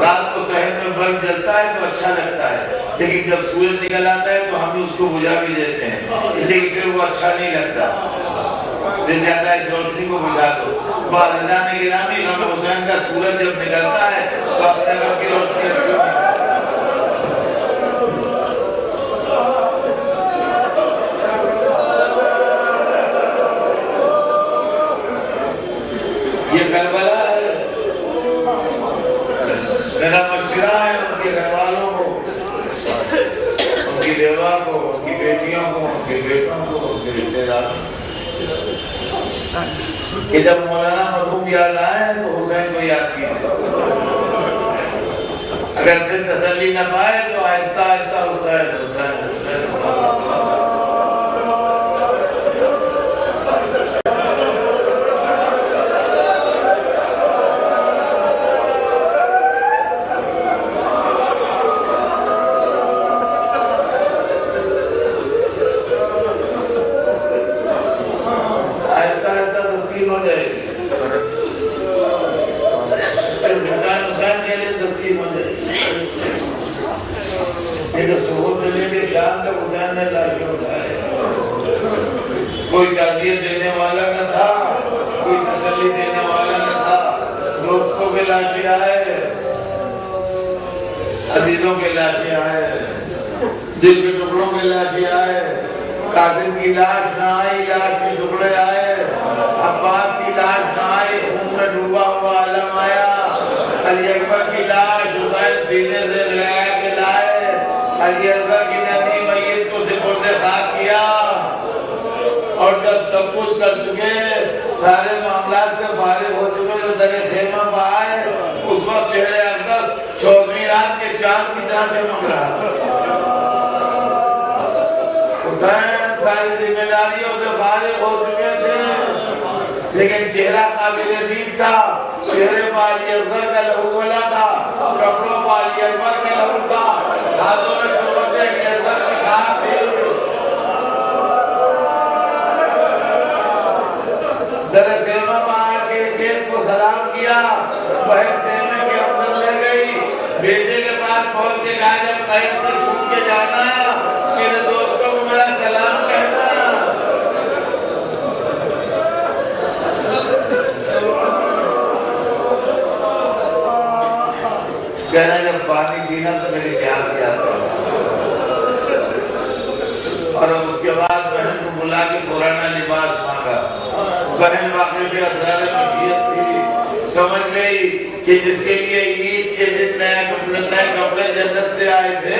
رات کو شہر میں بلب جلتا ہے تو اچھا لگتا ہے، لیکن جب سورج نکل آتا ہے تو ہم اس کو بجھا بھی دیتے ہیں، لیکن پھر وہ اچھا نہیں لگتا، دل جاتا ہے اس روشنی کو بجھا دو۔ بعض گرامی غم حسین کا سورج جب نکلتا ہے تو اپنے غم کی روشنی اچھی ہوتی ہے۔ یہ کربلا ہے، میرا مشورہ ہے ان کے گھر والوں کو، ان کی بیوہ کو، ان کی بیٹیوں کو، ان کے بیٹوں کو، ان کے رشتے داروں کہ جب مولانا مرحوم یاد آئے تو حسین کو یاد کیا، اگر دل تسلی نہ پائے تو آہستہ آہستہ حسین حسین حسین کوئی تعزیت دینے والا نہ تھا، کوئی تسلی دینے والا نہ تھا، دوستوں کے لاشیں آئے، عزیزوں کے لاشیں آئے، دل کے ٹکڑوں کے لاشیں آئے، قاسم کی لاش نہ آئی، لاش کے ٹکڑے آئے، عباس کی لاش نہ آئی، خون میں ڈوبا ہوا علم آیا، علی اکبر کی لاش حسین سینے سے لگا کے لائے، علی اکبر کی ننھی میت کو سپرد خاک کیا، اور جب سب کچھ کر چکے، سارے معاملات سے فارغ ہو چکے، جو در خیمہ پہ آئے، اس وقت چہرے اقدس 14ویں رات کے چاند کی طرح چمک رہا۔ حسین ساری ذمہ داریوں سے فارغ ہو چکے تھے، لیکن چہرہ قابل دید تھا، چہرے پر علی اصغر کا لہو بلا تھا، کپڑوں پر علی اکبر کا لہو تھا، ہاتھوں میں چھوٹے علی اصغر کی خاک تھی۔ در خیمہ پہاڑ کے گیٹ کو سلام کیا، بہن خیمے کے اندر لے گئی، بیٹے کے پاس پہنچ کے کہا جب قید سے چھوٹ کے جانا میرے دوستوں کو میرا سلام کہنا۔ کہنا جب پانی پینا تو میری پیاس یاد کرنا، اور اس کے بعد بہن کو بلا کے پرانا لباس مانگا. بہن واقعی کے اسرار طبیعت تھی, سمجھ گئی کہ جس کے لیے عید کے دن نئے کپڑے جنت سے آئے تھے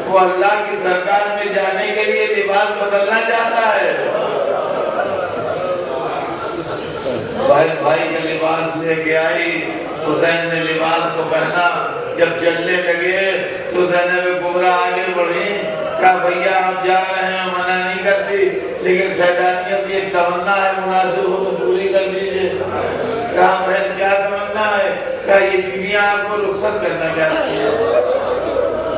وہ اللہ کی سرکار میں جانے کے لیے لباس بدلنا چاہتا ہے. بھائی کا لباس لے کے آئی, حسین نے لباس کو پہنا. جب چلنے لگے تو زینب کبریٰ آگے بڑھی, کہا بھیا آپ جا رہے ہیں, منع نہیں کرتی, لیکن سیدانیت کی ایک تمنا ہے, مناسب ہو تو پوری کر دیجیے. کہا بہن کیا تمنا ہے؟ کہا یہ بیویاں آپ کو رخصت کرنا چاہتی ہیں.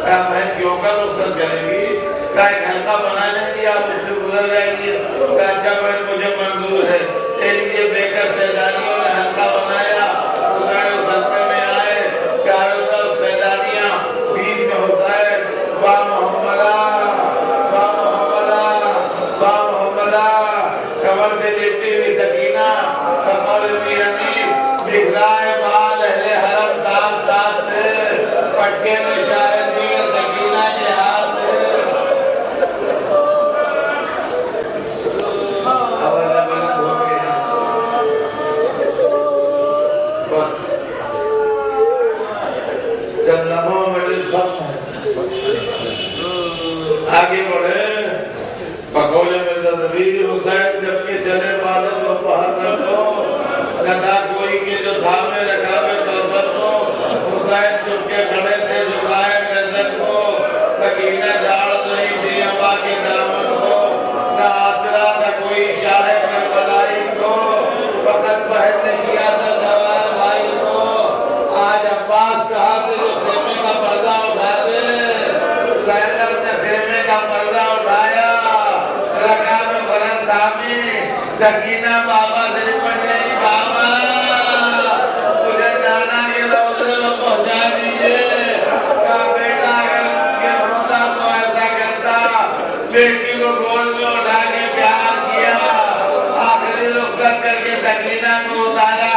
کہا بہن کیوں کر رخصت کریں گی؟ کہا ایک حلقہ بنا لیں گی, آپ اس سے گزر جائیں گے. کہا اچھا بہن مجھے منظور ہے. ایک لیے بے کر سیدانیوں نے حلقہ بنایا, حسین اس حلقے میں آئے, چاروں طرف سیدانیاں, بیچ میں حسین, با محمدہ با محمدہ با محمدہ, کمر سے لپٹی ہوئی سکینہ, کمر میرنی دکھ رہا ہے بال اہل حرم ساتھ ساتھ, پٹکے میں شاید دی سکینہ کے ہاتھ. آگے بڑھے پکولے میں تدبیر حسین, جب کہ چلے بادت و پہر رکھو, ندا کوئی کے جو دھامے رکھاوے توسط کو. حسین چپ کے کھڑے تھے جھکائے گردن کو, سکینہ جھاڑ نہیں تھی ابا کے دامن کو, نہ آسرا تھا کوئی شاہ کربلائی کو, فقط بہن نے کیا تھا سوار بھائی کو. آج عباس کہا تھا جو خیمے کا پردہ اٹھا دے, زینب نے خیمے کا پردہ اٹھایا, رکھا میں بلند تھامی, سکینہ بابا سے لپٹ گئی. بابا مجھے جانا کے روزے میں پہنچا دیجئے. کہا بیٹا اگر یہ ہوتا تو ایسا کرتا, بیٹی کو گود میں اٹھا کے پیار کیا, آخری رخصت کر کے سکینہ کو اتارا.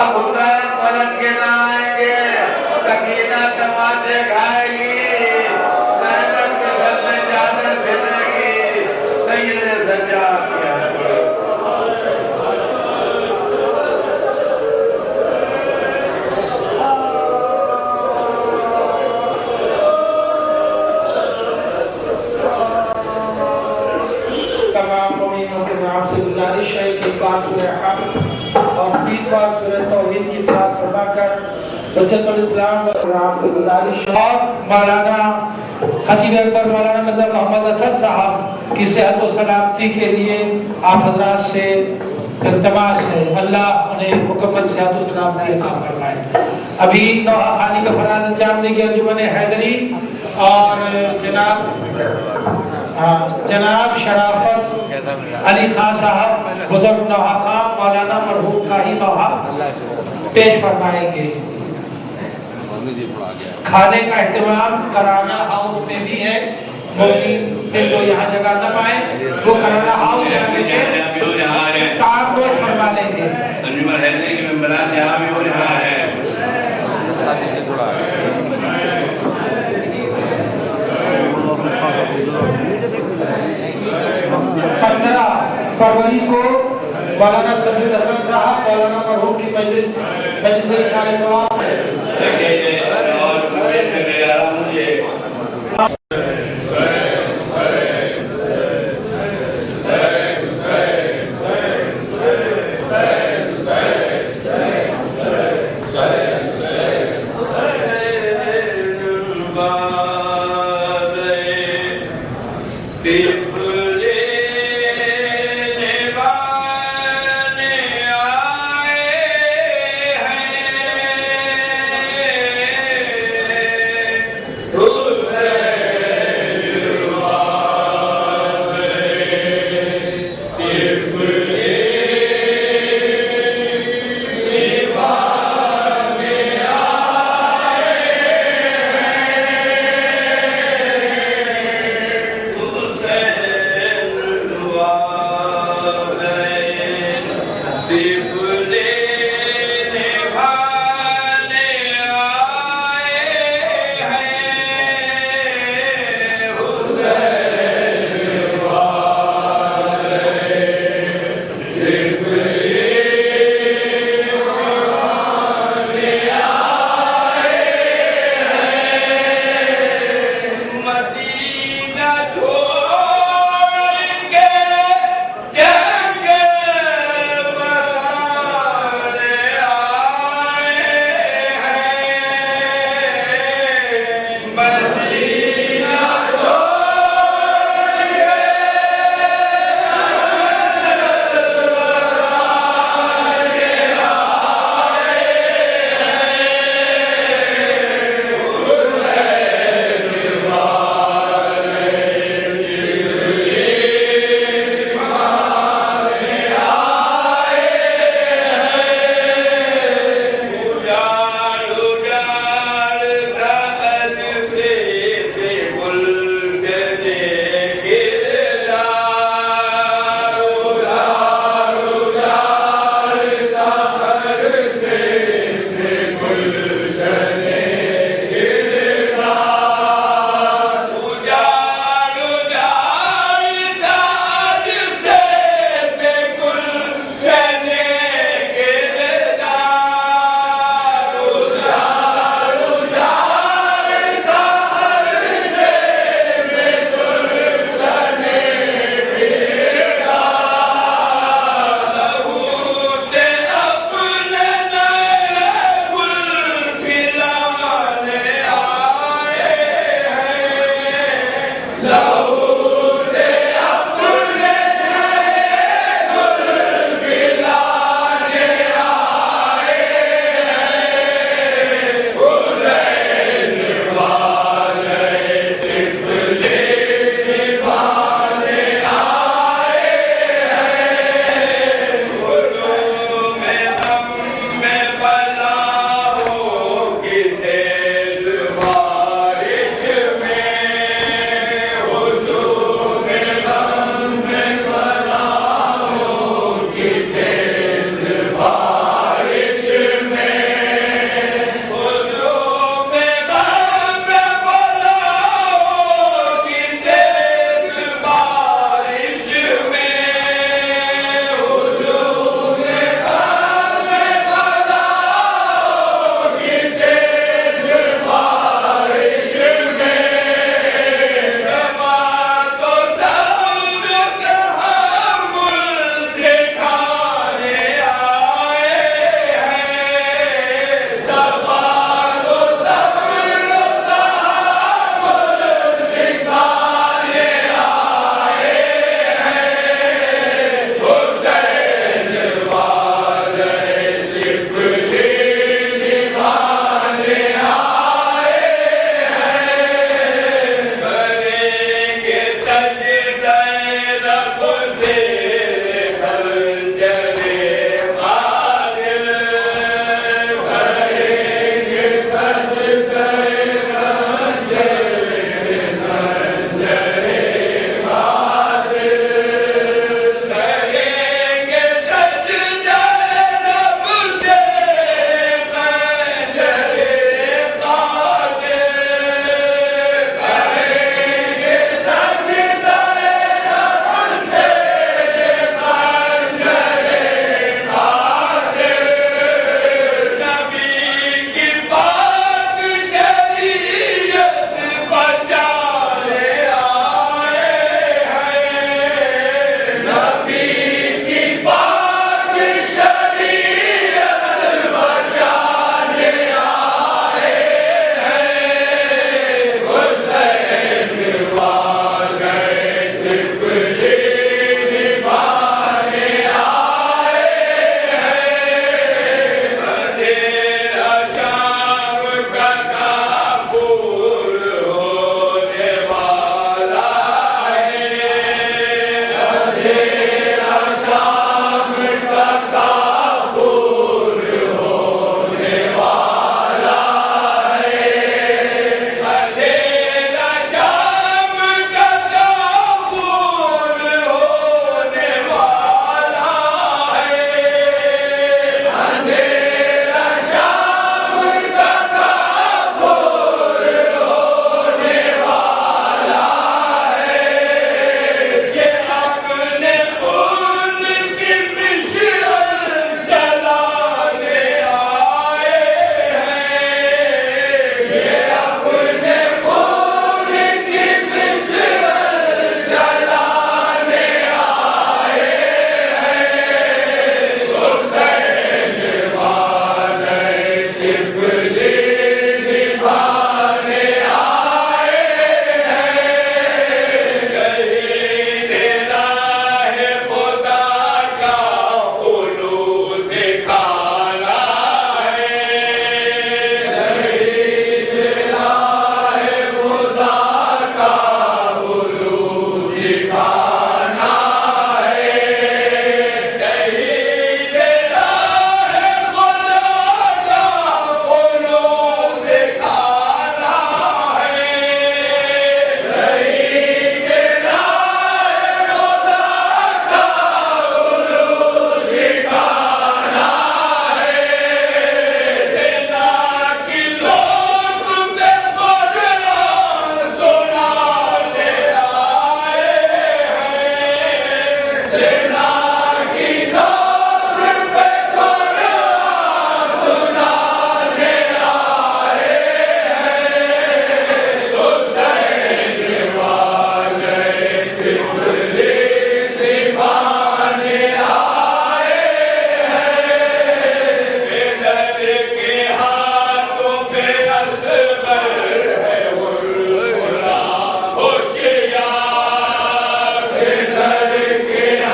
اب حسین پلٹ کے نہ آئیں گے, سکینہ تماچے کھائے گی, زینب کے گھر سے چادر پھرے گی. سید سجاد کیا تمام مومنوں کے نام سے گزارش ہے کہ پاک سورہ حمد اور 3 بار سورہ توحید کی تلاوت فرما کر حجت الاسلام کے نام سے گزارش ہے. اور مولانا خطیب اکبر مولانا مظہر محمد اطہر صاحب کی صحت و سلامتی کے لیے آپ حضرات سے التماس ہے, اللہ انہیں مکمل صحت و سلامتی عطا فرمائے. ابھی نوحہ خانی کا فراز انجام دے گی انجمن حیدری اور جناب شرافت علی خان صاحب بزرگ نوحہ خان مولانا مرحوم کا ہی نوحہ پیش فرمائیں گے. کھانے کا اہتمام کرانا ہاؤس میں بھی ہے, موجود جو یہاں جگہ نہ پائے وہ کرانا ہاؤس جانے کے کام روز فرما لیں گے. انجمن حیدری کے ممبران یہاں بھی ہو رہا ہے. 15 فروری کو مولانا سجد احمد صاحب مولانا مرحوم کی مجلس اشارے ثواب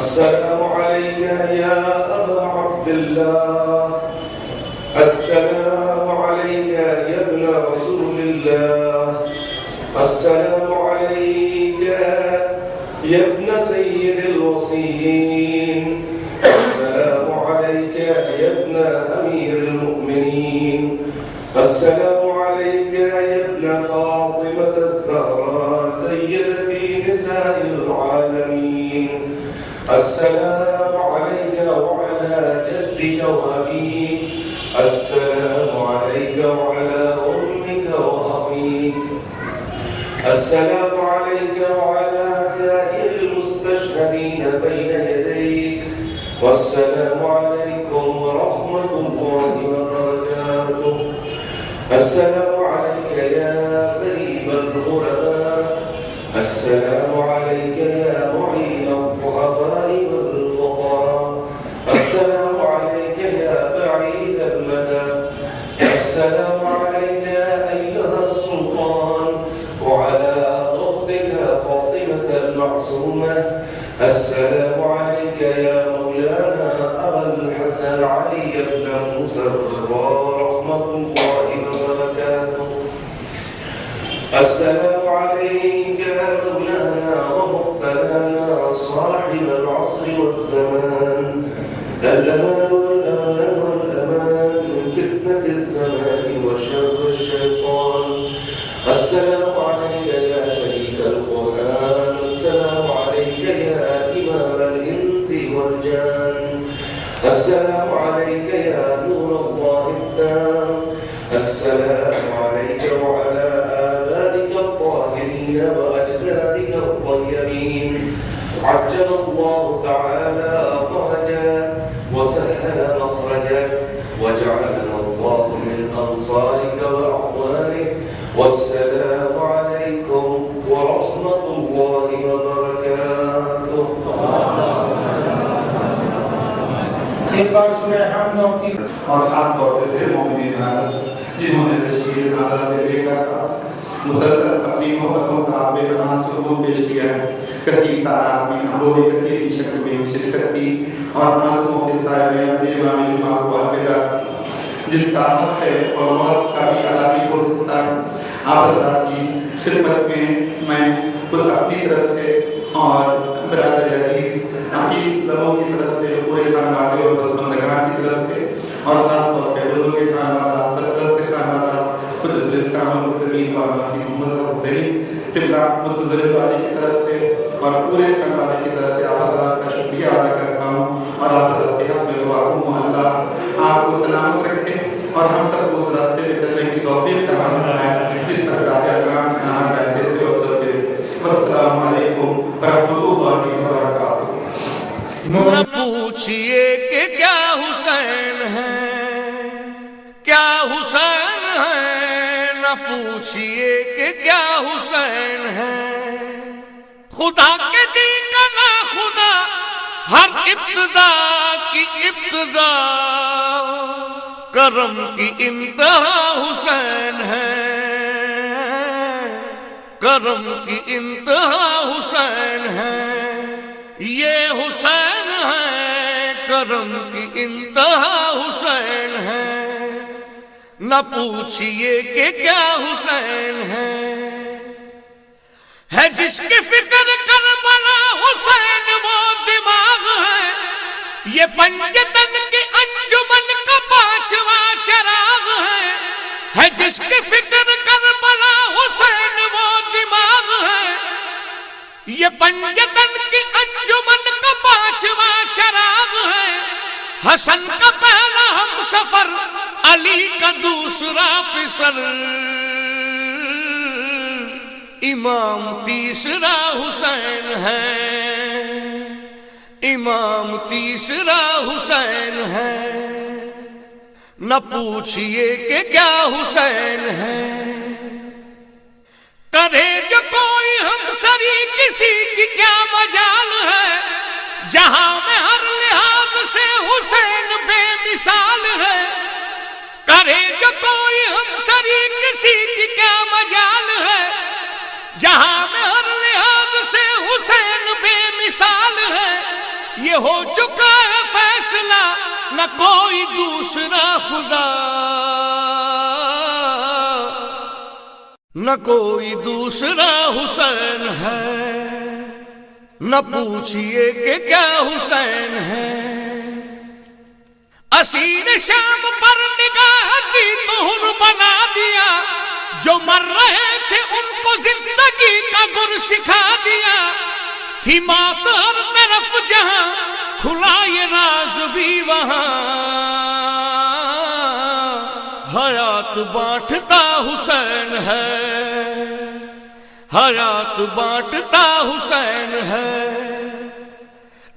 السلام عليك يا أبا عبد الله. السلام عليك يا ابن رسول الله. السلام عليك يا ابن سيد الوصيين. السلام عليك يا ابن أمير المؤمنين. السلام عليك يا ابن فاطمة الزهراء سيدة نساء العالمين. السلام عليك وعلى جدك وأبيك. السلام عليك وعلى أمك وأخيك. السلام عليك وعلى سائر المستشهدين بين يديك. والسلام عليكم ورحمة الله وبركاته. السلام عليك يا قريب الغرباء. السلام عليك يا معين الضعفاء والفقراء. السلام عليك يا بعيد المدى. السلام عليك أيها السلطان وعلى أختك فاطمة المعصومة. السلام عليك يا مولانا أبا الحسن علي بن موسى الرضا رحمة الله وبركاته. السلام عليك مولانا ومقتدانا صاحب العصر والزمان. الأمان والأمان والأمان من فتنة الزمان وشر الشيطان. السلام عليك يا شريك القرآن. السلام عليك يا إمام الإنس والجان. السلام عليك يا نور الله التام. السلام عليك وعلى آبائك الطاهرين وأجدادك الطيبين. عجل الله تعالى فرجا وسهل مخرجا وجعلنا الله من أنصارك وأعوانك. والسلام عليكم ورحمة الله وبركاته. اور خاص طور پہ پھر مومنین ناز جنہوں نے تشکیل نازا سے لے کر مسلسل اپنی محبتوں کا بے پناہ ثبوت پیش کیا ہے. کثیر تعداد میں امروہ کثیر کی شکل میں شرکت کی اور نازوں کے سائے میں اپنے امام جمعہ کو الوداع. جس کا حق ہے اور وقت کا بھی ادا بھی ہو سکتا ہے. آپ حضرات کی خدمت میں خود اپنی طرف سے اور برادر عزیز عقیل لمحوں کی طرف سے پورے خانوادے اور پسماندگان کی طرف سے اور خاص طور پہ بزرگ خانوادہ سرپرست خانوادہ خود الاسلام المسلمین و ناصر محمد حسینی قبلہ متظر والے کی طرف سے اور پورے خانوادے کی طرف سے آپ حضرات کا شکریہ ادا کرتا ہوں. اور آپ حضرات کے حق میں دعا کروں اللہ آپ کو سلامت رکھے اور ہم سب کو اس راستے پہ چلنے کی توفیق عطا فرمائے جس پر راجہ اکرام کہاں کرتے تھے اور چلتے تھے. والسلام علیکم ورحمۃ اللہ وبرکاتہ. نہ پوچھئے کہ کیا حسین ہے، کیا حسین ہے، نہ پوچھئے کہ کیا حسین ہے. خدا کے دین کا نا خدا ہر ابتدا کی ابتدا، کرم کی انتہا حسین ہے، کرم کی انتہا حسین ہے. یہ حسین ہے، کرم کی انتہا حسین ہے. نہ پوچھئے کہ کیا حسین ہے جس کی فکر کربلا حسین وہ دماغ ہے. یہ پنجتن کی انجمن کا پانچواں چراغ ہے جس کی فکر کربلا حسین وہ دماغ ہے. یہ پنجتن کی انجمن کا پانچواں چراغ ہے. حسن کا پہلا ہم سفر، علی کا دوسرا پسر. امام تیسرا حسین ہے، امام تیسرا حسین ہے، نہ پوچھئے کہ کیا حسین ہے، کرے جو کوئی ہم سری کسی کی کیا مجال ہے، جہاں میں ہر لحاظ سے حسین بے مثال ہے، کرے جو کوئی ہم سری کسی کی کیا مجال ہے، جہاں میں ہر لحاظ سے حسین بے مثال ہے، یہ ہو چکا ہے فیصلہ نہ کوئی دوسرا خدا، نہ کوئی دوسرا حسین ہے، نہ پوچھئے کہ کیا حسین ہے، اسیر شام پر نگاہ کی طہر بنا دیا، جو مر رہے تھے ان کو زندگی کا گر سکھا دیا، تھی موت ہر طرف جہاں کھلا یہ راز بھی وہاں، حیات بانٹتا حسین ہے، حیات بانٹتا حسین ہے،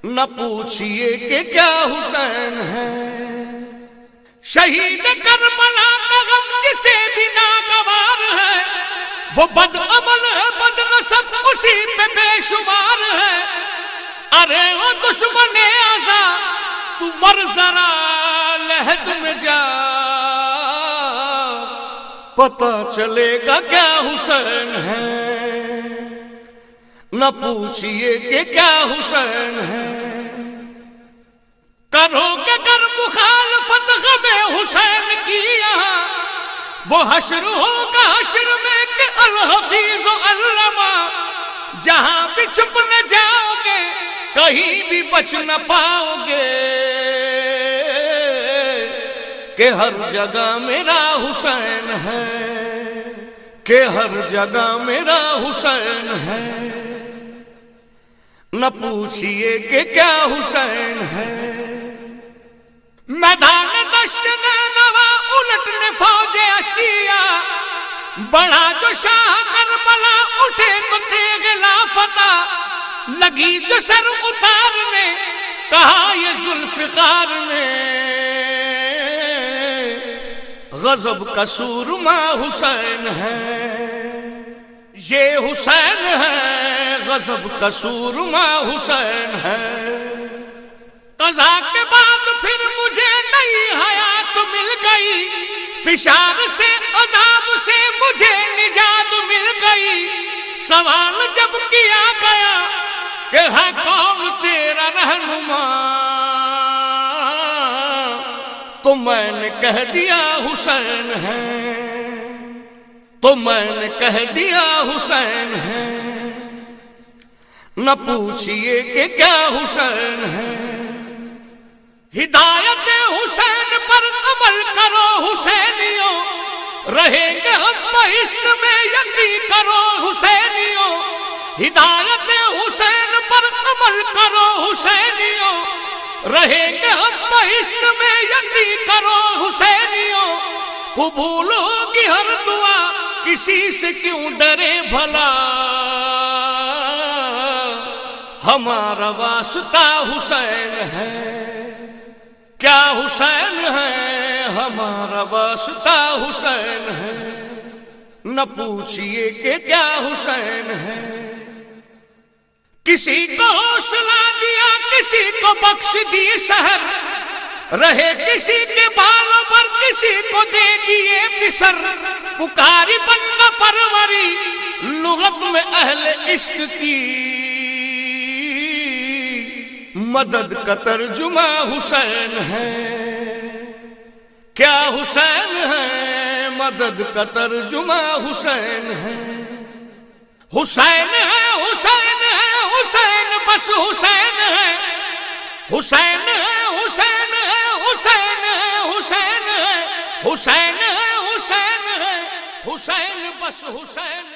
نہ پوچھئے کہ کیا حسین ہے، شہید کربلا کا غم کسے بھی ناگوار ہے، وہ بد عمل ہے بد نصب اسی پہ بے شمار ہے، ارے وہ دشمن ازا تو مر ذرا لحد میں جا، پتہ چلے گا کیا حسین ہے، نہ پوچھئے کہ کیا حسین ہے، کرو گے گر مخالفت غم حسین کی یہاں، وہ حشر ہوگا حشر میں کہ الحفیظ و علمہ، جہاں بھی چھپ نہ جاؤ گے کہیں بھی بچ نہ پاؤ گے، کہ ہر جگہ میرا حسین ہے، کہ ہر جگہ میرا حسین ہے، نہ پوچھئے کہ کیا حسین ہے، میدان دشت نینوا الٹنے فوج اشیاء، بڑھا جو شاہ کربلا اٹھے تو تیغ لافتہ، لگی جو سر اتارنے کہا یہ ذوالفقار نے، غضب کا سورما حسین ہے، یہ حسین ہے، غضب کا سورما حسین ہے، قضا کے بعد پھر مجھے نئی حیات مل گئی، فشار سے عذاب سے مجھے نجات مل گئی، سوال جب کیا گیا کہ ہے کون تیرا رہنما، تو میں نے کہہ دیا حسین ہے، تو میں نے کہہ دیا حسین ہے، نہ پوچھئے کہ کیا حسین ہے، ہدایت حسین پر عمل کرو حسینیوں، رہیں گے ہم بہشت میں یقین کرو حسینیوں، ہدایت حسین پر عمل کرو حسینیوں، رہیں گے ہم بہشت میں یقین کرو حسینیوں، قبول ہوگی ہر دعا کسی سے کیوں ڈرے بھلا، ہمارا واسطہ حسین ہے، کیا حسین ہے، ہمارا واسطہ حسین ہے، نہ پوچھئے کہ کیا حسین ہے، کسی کو حوصلہ دیا کسی کو بخش دی سحر، رہے کسی کے بالوں پر کسی کو دے دیے پسر، پکاری بندہ پروری لغت میں اہل عشق کی، مدد کا ترجمہ حسین ہے، کیا حسین ہے، مدد کا ترجمہ حسین ہے، حسین ہے، حسین ہے، حسین بس حسین ہے، حسین ہے، حسین ہے، حسین ہے، حسین ہے، حسین ہے، حسین ہے، حسین بس حسین